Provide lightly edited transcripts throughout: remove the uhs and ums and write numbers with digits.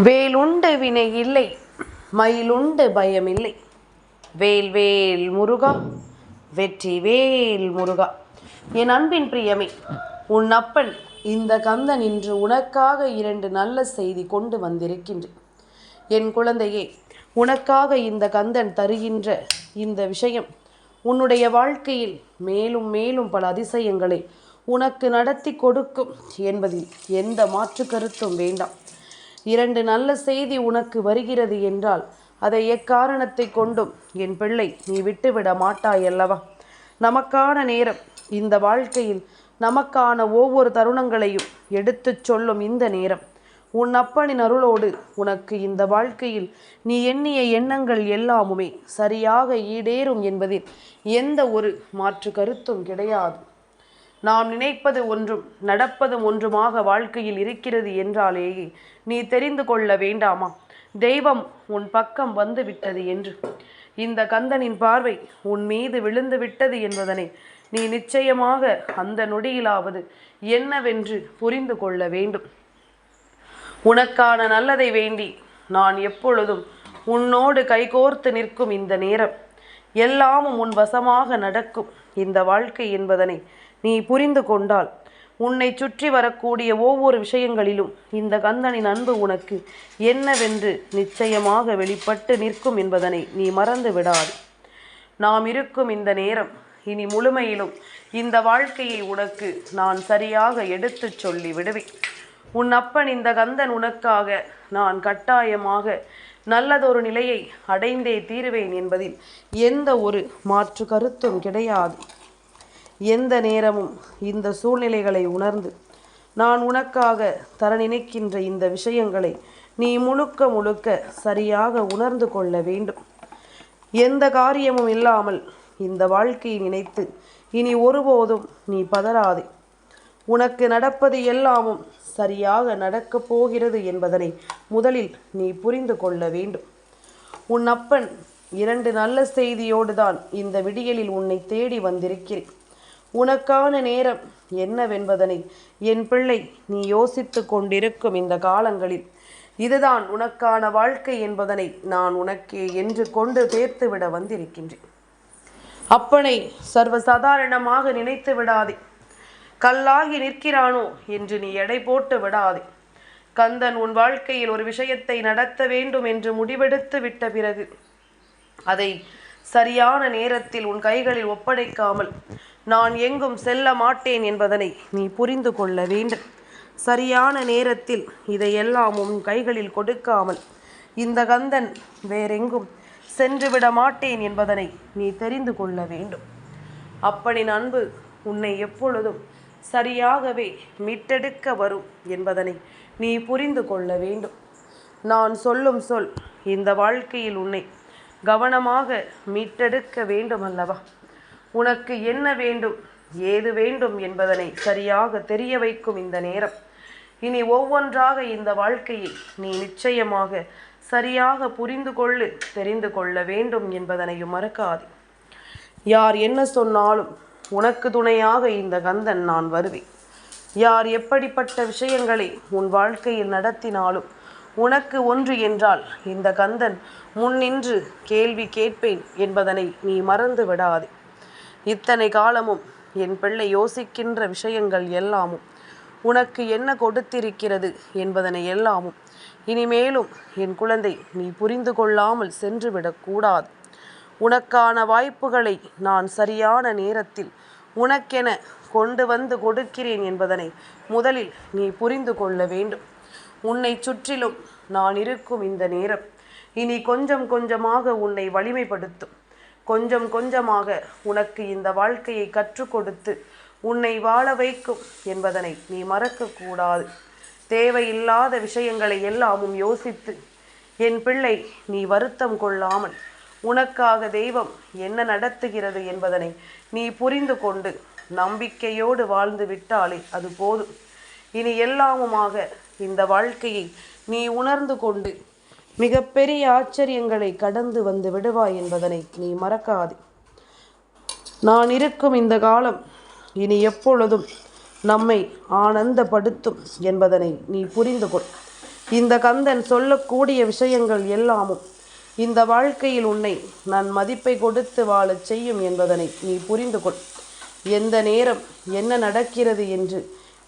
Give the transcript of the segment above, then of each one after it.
வேலுண்டு வினை இல்லை, மயிலுண்டு பயமில்லை. வேல் வேல் முருகா, வெற்றி வேல் முருகா. என் அன்பின் பிரியமே, உன் அப்பன் இந்த கந்தன் இன்று உனக்காக 2 நல்ல செய்தி கொண்டு வந்திருக்கின்றேன். என் குழந்தையே, உனக்காக இந்த கந்தன் தருகின்ற இந்த விஷயம் உன்னுடைய வாழ்க்கையில் மேலும் மேலும் பல அதிசயங்களை உனக்கு நடத்தி கொடுக்கும் என்பதில் எந்த மாற்று கருத்தும் வேண்டாம். 2 நல்ல செய்தி உனக்கு வருகிறது என்றால் அதை எக்காரணத்தை கொண்டும் என் பிள்ளை நீ விட்டுவிட மாட்டாய் அல்லவா? நமக்கான நேரம், இந்த வாழ்க்கையில் நமக்கான ஒவ்வொரு தருணங்களையும் எடுத்துச் சொல்லும் இந்த நேரம், உன் அப்பனின் அருளோடு உனக்கு இந்த வாழ்க்கையில் நீ எண்ணிய எண்ணங்கள் எல்லாமுமே சரியாக ஈடேறும் என்பதில் எந்த ஒரு மாற்று கருத்தும் கிடையாது. நாம் நினைப்பது ஒன்றும் நடப்பதும் ஒன்றுமாக வாழ்க்கையில் இருக்கிறது என்றாலேயே நீ தெரிந்து கொள்ள வேண்டாமா, தெய்வம் உன் பக்கம் வந்து விட்டது என்று. இந்த கந்தனின் பார்வை உன் மீது விழுந்து விட்டது என்பதனை நீ நிச்சயமாக அந்த நொடியிலாவது என்னவென்று புரிந்து கொள்ள வேண்டும். உனக்கான நல்லதை வேண்டி நான் எப்பொழுதும் உன்னோடு கைகோர்த்து நிற்கும் இந்த நேரம், எல்லாமும் உன் வசமாக நடக்கும் இந்த வாழ்க்கை என்பதனை நீ புரிந்து கொண்டால், உன்னை சுற்றி வரக்கூடிய ஒவ்வொரு விஷயங்களிலும் இந்த கந்தனின் அன்பு உனக்கு என்னவென்று நிச்சயமாக வெளிப்பட்டு நிற்கும் என்பதனை நீ மறந்து விடாது. நாம் இருக்கும் இந்த நேரம் இனி முழுமையிலும் இந்த வாழ்க்கையை உனக்கு நான் சரியாக எடுத்துச் சொல்லி விடுவேன். உன் அப்பன் இந்த கந்தன் உனக்காக நான் கட்டாயமாக நல்லதொரு நிலையை அடைந்தே தீருவேன் என்பதில் எந்த ஒரு மாற்று கருத்தும் கிடையாது. எந்த நேரமும் இந்த சூழ்நிலைகளை உணர்ந்து நான் உனக்காக தர நினைக்கின்ற இந்த விஷயங்களை நீ முழுக்க முழுக்க சரியாக உணர்ந்து கொள்ள வேண்டும். எந்த காரியமும் இல்லாமல் இந்த வாழ்க்கையை நினைத்து இனி ஒருபோதும் நீ பதறாதே. உனக்கு நடப்பது எல்லாமும் சரியாக நடக்கப் போகிறது என்பதனை முதலில் நீ புரிந்து கொள்ள வேண்டும். உன் அப்பன் 2 நல்ல செய்தியோடு தான் இந்த விடியலில் உன்னை தேடி வந்திருக்கிறேன். உனக்கான நேரம் என்னவென்பதனை என் பிள்ளை நீ யோசித்து கொண்டிருக்கும் இந்த காலங்களில் இதுதான் உனக்கான வாழ்க்கை என்பதனை நான் உனக்கே என்று கொண்டு சேர்த்துவிட வந்திருக்கின்றேன். அப்பனை சர்வசாதாரணமாக நினைத்து விடாதே. கல்லாகி நிற்கிறானோ என்று நீ எடை போட்டு விடாதே. கந்தன் உன் வாழ்க்கையில் ஒரு விஷயத்தை நடத்த வேண்டும் என்று முடிவெடுத்து விட்ட பிறகு அதை சரியான நேரத்தில் உன் கைகளில் ஒப்படைக்காமல் நான் எங்கும் செல்ல மாட்டேன் என்பதனை நீ புரிந்து கொள்ள வேண்டும். சரியான நேரத்தில் இதையெல்லாம் உன் கைகளில் கொடுக்காமல் இந்த கந்தன் வேறெங்கும் சென்றுவிட மாட்டேன் என்பதனை நீ தெரிந்து கொள்ள வேண்டும். அப்பனின் அன்பு உன்னை எப்பொழுதும் சரியாகவே மீட்டெடுக்க வரும் என்பதனை நீ புரிந்து கொள்ள வேண்டும். நான் சொல்லும் சொல் இந்த வாழ்க்கையில் உன்னை கவனமாக மீட்டெடுக்க வேண்டும் அல்லவா? உனக்கு என்ன வேண்டும், ஏது வேண்டும் என்பதனை சரியாக தெரிய வைக்கும் இந்த நேரம். இனி ஒவ்வொன்றாக இந்த வாழ்க்கையை நீ நிச்சயமாக சரியாக புரிந்து கொள்ளு, தெரிந்து கொள்ள வேண்டும் என்பதனையும் மறக்காது. யார் என்ன சொன்னாலும் உனக்கு துணையாக இந்த கந்தன் நான் வருவேன். யார் எப்படிப்பட்ட விஷயங்களை உன் வாழ்க்கையில் நடத்தினாலும் உனக்கு ஒன்று என்றால் இந்த கந்தன் முன்னின்று கேள்வி கேட்பேன் என்பதனை நீ மறந்து விடாதே. இத்தனை காலமும் என் பிள்ளை யோசிக்கின்ற விஷயங்கள் எல்லாமும் உனக்கு என்ன கொடுத்திருக்கிறது என்பதனை எல்லாமும் இனிமேலும் என் குழந்தை நீ புரிந்து கொள்ளாமல் சென்றுவிடக்கூடாது. உனக்கான வாய்ப்புகளை நான் சரியான நேரத்தில் உனக்கென கொண்டு வந்து கொடுக்கிறேன் என்பதனை முதலில் நீ புரிந்து கொள்ள வேண்டும். உன்னை சுற்றிலும் நான் இருக்கும் இந்த நேரம் இனி கொஞ்சம் கொஞ்சமாக உன்னை வலிமைப்படுத்தும். கொஞ்சம் கொஞ்சமாக உனக்கு இந்த வாழ்க்கையை கற்றுக் கொடுத்து உன்னை வாழ வைக்கும் என்பதனை நீ மறக்கக்கூடாது. தேவையில்லாத விஷயங்களை எல்லாமும் யோசித்து என் பிள்ளை நீ வருத்தம் கொள்ளாமல் உனக்காக தெய்வம் என்ன நடத்துகிறது என்பதனை நீ புரிந்து கொண்டு நம்பிக்கையோடு வாழ்ந்து விட்டாலே அது போதும். இனி எல்லாமுமாக இந்த வாழ்க்கையை நீ உணர்ந்து கொண்டு மிகப்பெரிய ஆச்சரியங்களை கடந்து வந்து விடுவாய் என்பதனை நீ மறக்காதே. நான் இருக்கும் இந்த காலம் இனி எப்பொழுதும் நம்மை ஆனந்தப்படுத்தும் என்பதனை நீ புரிந்து கொள். இந்த கந்தன் சொல்லக்கூடிய விஷயங்கள் எல்லாமும் இந்த வாழ்க்கையில் உன்னை நான் மதிப்பை கொடுத்து வாழச் செய்யும் என்பதனை நீ புரிந்து கொள். எந்த நேரம் என்ன நடக்கிறது என்று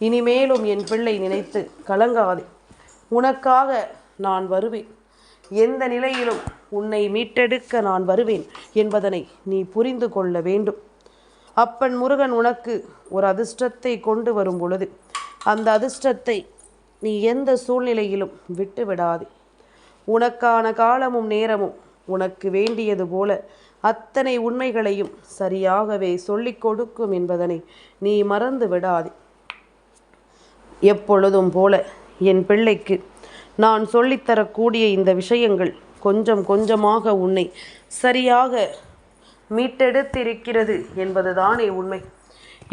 இனிமேலும் என் பிள்ளை நினைத்து கலங்காதே. உனக்காக நான் வருவேன். எந்த நிலையிலும் உன்னை மீட்டெடுக்க நான் வருவேன் என்பதனை நீ புரிந்து கொள்ள வேண்டும். அப்பன் முருகன் உனக்கு ஒரு அதிர்ஷ்டத்தை கொண்டு வரும் பொழுது அந்த அதிர்ஷ்டத்தை நீ எந்த சூழ்நிலையிலும் விட்டு விடாதே. உனக்கான காலமும் நேரமும் உனக்கு வேண்டியது போல அத்தனை உண்மைகளையும் சரியாகவே சொல்லிக் கொடுக்கும் என்பதனை நீ மறந்து விடாதே. எப்பொழுதும் போல என் பிள்ளைக்கு நான் சொல்லித்தரக்கூடிய இந்த விஷயங்கள் கொஞ்சம் கொஞ்சமாக உன்னை சரியாக மீட்டெடுத்திருக்கிறது என்பதுதானே உண்மை.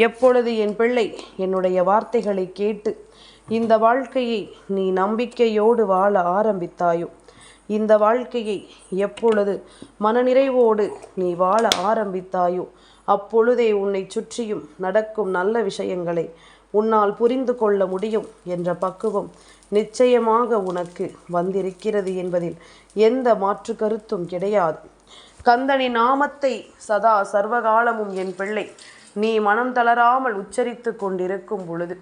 எப்பொழுது என் பிள்ளை என்னுடைய வார்த்தைகளை கேட்டு இந்த வாழ்க்கையை நீ நம்பிக்கையோடு வாழ ஆரம்பித்தாயோ, இந்த வாழ்க்கையை எப்பொழுது மனநிறைவோடு நீ வாழ ஆரம்பித்தாயோ, அப்பொழுதே உன்னை சுற்றியும் நடக்கும் நல்ல விஷயங்களை உன்னால் புரிந்து கொள்ள முடியும் என்ற பக்குவம் நிச்சயமாக உனக்கு வந்திருக்கிறது என்பதில் எந்த மாற்று கருத்தும் கிடையாது. கந்தனின் நாமத்தை சதா சர்வகாலமும் என் பிள்ளை நீ மனம் தளராமல் உச்சரித்து கொண்டிருக்கும் பொழுது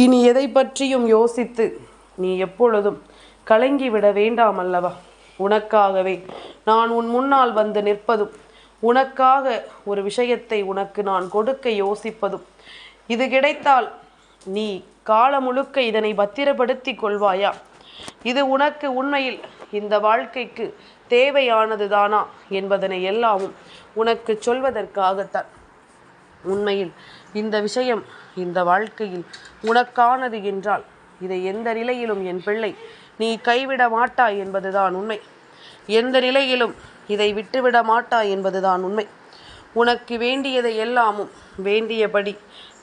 இனி எதை பற்றியும் யோசித்து நீ எப்பொழுதும் கலங்கிவிட வேண்டாம் அல்லவா? உனக்காகவே நான் உன் முன்னால் வந்து நிற்பதும், உனக்காக ஒரு விஷயத்தை உனக்கு நான் கொடுக்க யோசிப்பதும், இது கிடைத்தால் நீ காலம் முழுக்க இதனை பத்திரப்படுத்தி கொள்வாயா? இது உனக்கு உண்மையில் இந்த வாழ்க்கைக்கு தேவையானதுதானா என்பதனை எல்லாமும் உனக்கு சொல்வதற்காகத்தான். உண்மையில் இந்த விஷயம் இந்த வாழ்க்கையில் உனக்கானது என்றால் இதை எந்த நிலையிலும் என் பிள்ளை நீ கைவிட மாட்டாய் என்பதுதான் உண்மை. எந்த நிலையிலும் இதை விட்டுவிட மாட்டாய் என்பதுதான் உண்மை. உனக்கு வேண்டியதை எல்லாமும் வேண்டியபடி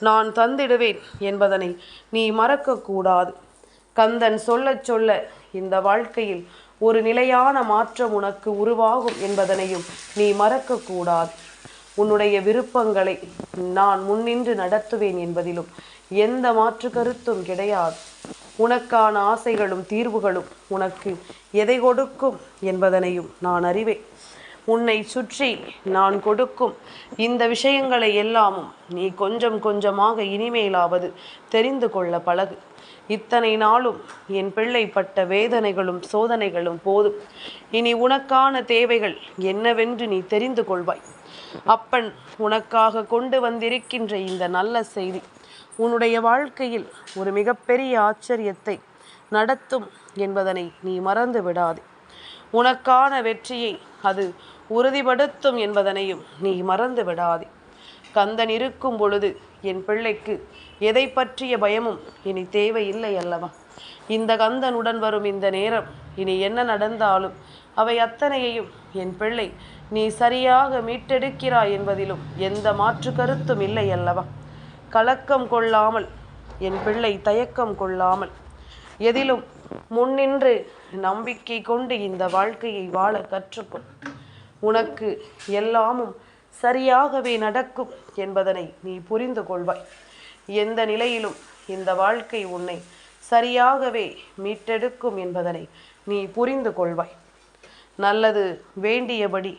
நான் தந்திடுவேன் என்பதனை நீ மறக்கக்கூடாது. கந்தன் சொல்ல சொல்ல இந்த வாழ்க்கையில் ஒரு நிலையான மாற்றம் உனக்கு உருவாகும் என்பதனையும் நீ மறக்கக்கூடாது. உன்னுடைய விருப்பங்களை நான் முன்னின்று நடத்துவேன் என்பதிலும் எந்த மாற்று கருத்தும் கிடையாது. உனக்கான ஆசைகளும் தீர்வுகளும் உனக்கு எதை கொடுக்கும் என்பதனையும் நான் அறிவேன். உன்னை சுற்றி நான் கொடுக்கும் இந்த விஷயங்களை எல்லாமும் நீ கொஞ்சம் கொஞ்சமாக இனிமேலாவது தெரிந்து கொள்ள பழகு. இத்தனை நாளும் என் பிள்ளை பட்ட வேதனைகளும் சோதனைகளும் போதும். இனி உனக்கான தேவைகள் என்னவென்று நீ தெரிந்து கொள்வாய். அப்பன் உனக்காக கொண்டு வந்திருக்கின்ற இந்த நல்ல செய்தி உன்னுடைய வாழ்க்கையில் ஒரு மிகப்பெரிய ஆச்சரியத்தை நடத்தும் என்பதனை நீ மறந்து விடாதே. உனக்கான வெற்றியை அது உறுதிப்படுத்தும் என்பதனையும் நீ மறந்து விடாதே. கந்தன் இருக்கும் பொழுது என் பிள்ளைக்கு எதை பற்றிய பயமும் இனி தேவையில்லை அல்லவா? இந்த கந்தனுடன் வரும் இந்த நேரம் இனி என்ன நடந்தாலும் அவை அத்தனையையும் என் பிள்ளை நீ சரியாக மீட்டெடுக்கிறாய் என்பதிலும் எந்த மாற்று கருத்தும் இல்லை அல்லவா? கலக்கம் கொள்ளாமல் என் பிள்ளை தயக்கம் கொள்ளாமல் எதிலும் முன்னின்று நம்பிக்கை கொண்டு இந்த வாழ்க்கையை வாழ கற்றுக்கொள். உனக்கு எல்லாமும் சரியாகவே நடக்கும் என்பதனை நீ புரிந்து கொள்வாய். எந்த நிலையிலும் இந்த வாழ்க்கை உன்னை சரியாகவே மீட்டெடுக்கும் என்பதனை நீ புரிந்து கொள்வாய். நல்லது வேண்டியபடி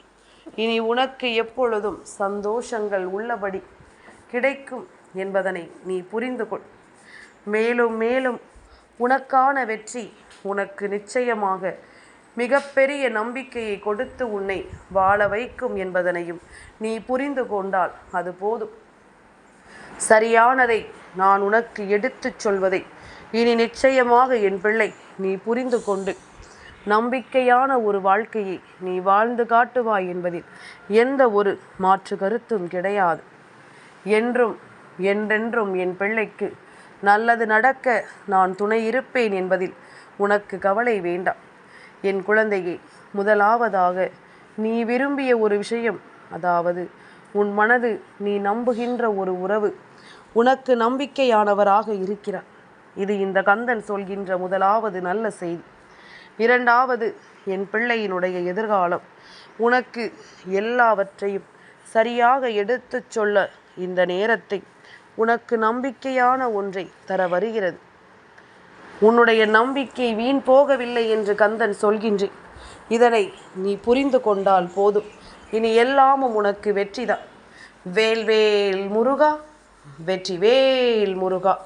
இனி உனக்கு எப்பொழுதும் சந்தோஷங்கள் உள்ளபடி கிடைக்கும் என்பதனை நீ புரிந்து கொள். மேலும் மேலும் உனக்கான வெற்றி உனக்கு நிச்சயமாக மிகப்பெரிய நம்பிக்கையை கொடுத்து உன்னை வாழ வைக்கும் என்பதனையும் நீ புரிந்து கொண்டால் அது போதும். சரியானதை நான் உனக்கு எடுத்துச் சொல்வதை இனி நிச்சயமாக என் பிள்ளை நீ புரிந்து கொண்டு நம்பிக்கையான ஒரு வாழ்க்கையை நீ வாழ்ந்து காட்டுவாய் என்பதில் எந்த ஒரு மாற்று கருத்தும் கிடையாது. என்றும் என்றென்றும் என் பிள்ளைக்கு நல்லது நடக்க நான் துணை இருப்பேன் என்பதில் உனக்கு கவலை வேண்டாம். என் குழந்தையே, முதலாவதாக நீ விரும்பிய ஒரு விஷயம், அதாவது உன் மனது நீ நம்புகின்ற ஒரு உறவு உனக்கு நம்பிக்கையானவராக இருக்கிறார். இது இந்த கந்தன் சொல்கின்ற முதலாவது நல்ல செய்தி. இரண்டாவது, என் பிள்ளையினுடைய எதிர்காலம் உனக்கு எல்லாவற்றையும் சரியாக எடுத்துச் சொல்ல இந்த நேரத்தை உனக்கு நம்பிக்கையான ஒன்றை தர வருகிறது. உன்னுடைய நம்பிக்கை வீண் போகவில்லை என்று கந்தன் சொல்கின்றேன். இதனை நீ புரிந்து கொண்டால் போதும். இனி எல்லாமும் உனக்கு வெற்றிதான். வேல் வேல் முருகா, வெற்றி வேல் முருகா.